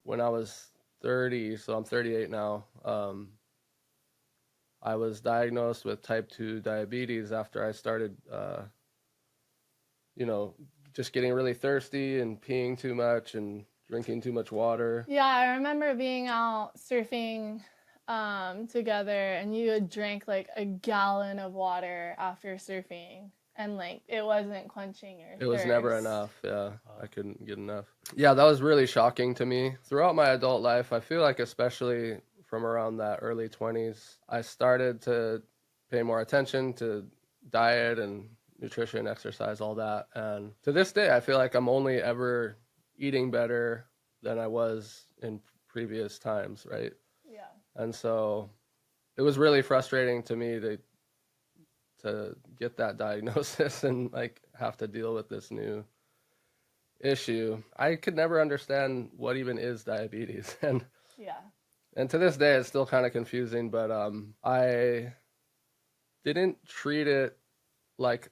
when I was 30, so I'm 38 now, I was diagnosed with type 2 diabetes after I started, just getting really thirsty and peeing too much and drinking too much water. Yeah, I remember being out surfing together, and you had drank like a gallon of water after surfing, and like it wasn't quenching your It was never thirst. enough. Yeah, I couldn't get enough. Yeah, that was really shocking to me. Throughout my adult life, I feel like especially from around that early 20s, I started to pay more attention to diet and nutrition, exercise, all that. And to this day, I feel like I'm only ever eating better than I was in previous times, right? Yeah. And so it was really frustrating to me to get that diagnosis and like have to deal with this new issue. I could never understand what even is diabetes, and Yeah. to this day it's still kind of confusing. But I didn't treat it like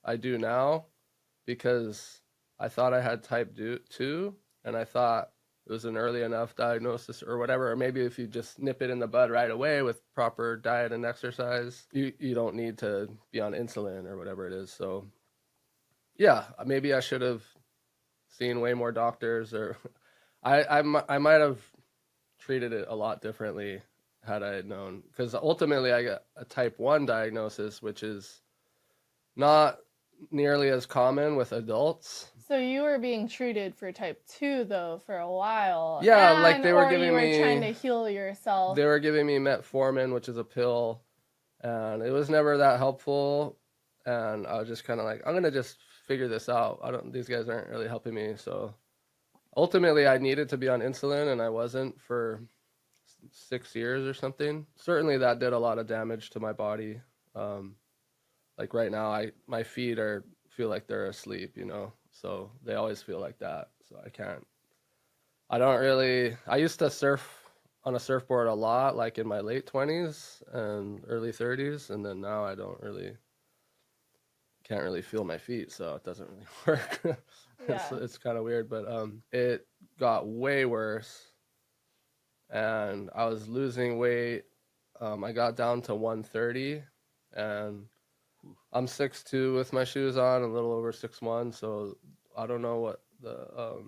I do now because I thought I had type 2, and I thought it was an early enough diagnosis or whatever. Or maybe if you just nip it in the bud right away with proper diet and exercise, you don't need to be on insulin or whatever it is. So yeah, maybe I should have seen way more doctors, or I might have treated it a lot differently had I known. Because ultimately I got a type 1 diagnosis, which is not nearly as common with adults. So you were being treated for type 2 though for a while. Yeah, like they were or giving you were me trying to heal yourself. they were giving me metformin, which is a pill, and it was never that helpful. And I was just kind of like, I'm gonna just figure this out. These guys aren't really helping me. So ultimately, I needed to be on insulin, and I wasn't for 6 years or something. Certainly, that did a lot of damage to my body. Like right now, my feet feel like they're asleep, so they always feel like that. So I used to surf on a surfboard a lot, like in my late 20s and early 30s, and then now I can't really feel my feet, so it doesn't really work. It's kind of weird, but it got way worse, and I was losing weight. I got down to 130, and I'm 6'2" with my shoes on, a little over 6'1", so I don't know what The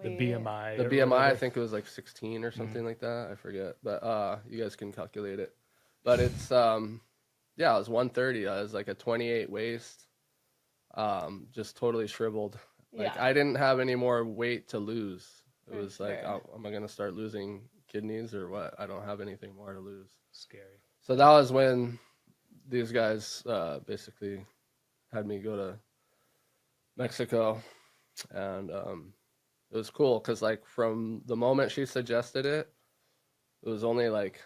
BMI. the BMI, I think it was like 16 or something like that. I forget, but you guys can calculate it. But it's yeah, I was 130. I was like a 28 waist, just totally shriveled. Like I didn't have any more weight to lose. It was like, am I gonna start losing kidneys or what? I don't have anything more to lose. Scary. So that was when these guys basically had me go to Mexico, and it was cool because like from the moment she suggested it, it was only like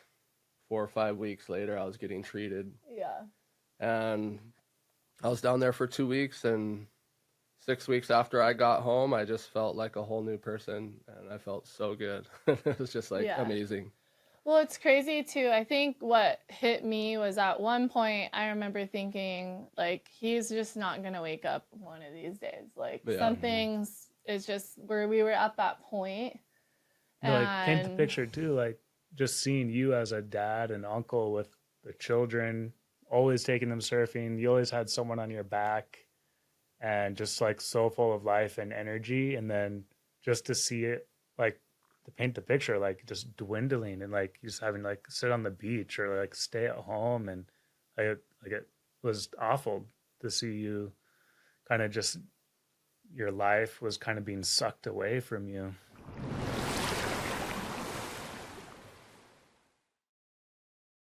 4 or 5 weeks later I was getting treated. Yeah. And I was down there for 2 weeks, and 6 weeks after I got home, I just felt like a whole new person, and I felt so good. It was just like amazing. Well, it's crazy too. I think what hit me was at one point I remember thinking like he's just not gonna wake up one of these days. Like something's is just where we were at that point. Like paint the picture too, like just seeing you as a dad and uncle with the children, always taking them surfing. You always had someone on your back, and just like so full of life and energy. And then just to see it, like to paint the picture, like just dwindling, and like just having like sit on the beach or like stay at home, and like it was awful to see you kind of just your life was kind of being sucked away from you.